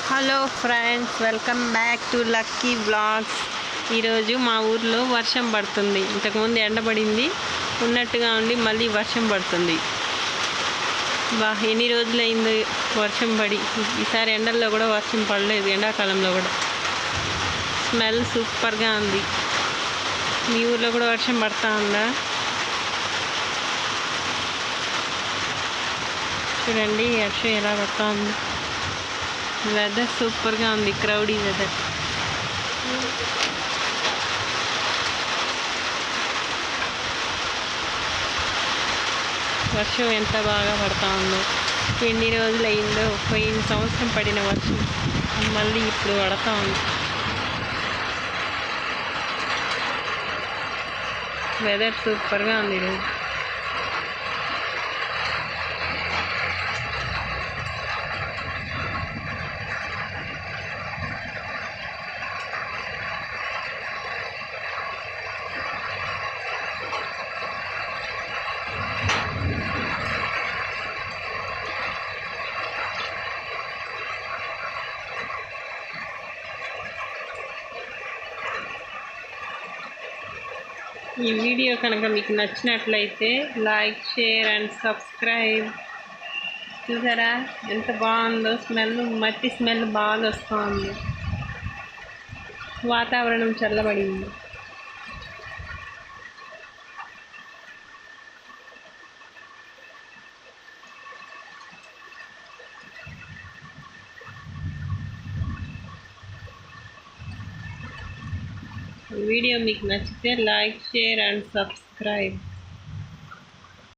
Hello friends, welcome back to lucky vlogs. ఈరోజు మా ఊర్లో వర్షం పడుతుంది. ఇంతకుముందు ఎండబడింది, ఉన్నట్టుగా ఉండి మళ్ళీ వర్షం పడుతుంది. ఎన్ని రోజులైంది వర్షం పడి. ఈసారి ఎండల్లో కూడా వర్షం పడలేదు, ఎండాకాలంలో కూడా. స్మెల్ సూపర్గా ఉంది. మీ ఊర్లో కూడా వర్షం పడుతూ ఉందా? చూడండి వర్షం ఎలా పడుతూ ఉంది. వెదర్ సూపర్గా ఉంది, క్రౌడీ వెదర్. వర్షం ఎంత బాగా పడుతూ ఉందో. ఎన్ని రోజులు అయిందో, పోయిన సంవత్సరం పడిన వర్షం మళ్ళీ ఇప్పుడు పడుతూ ఉంది. వెదర్ సూపర్గా ఉంది ఈరోజు. ఈ వీడియో కనుక మీకు నచ్చినట్లయితే లైక్, షేర్ అండ్ సబ్స్క్రైబ్. చూసారా ఎంత బాగుందో, స్మెల్ మట్టి స్మెల్ బాగా వస్తుంది. వాతావరణం చల్లబడింది. వీడియో మీకు నచ్చితే లైక్, షేర్ అండ్ సబ్స్క్రైబ్.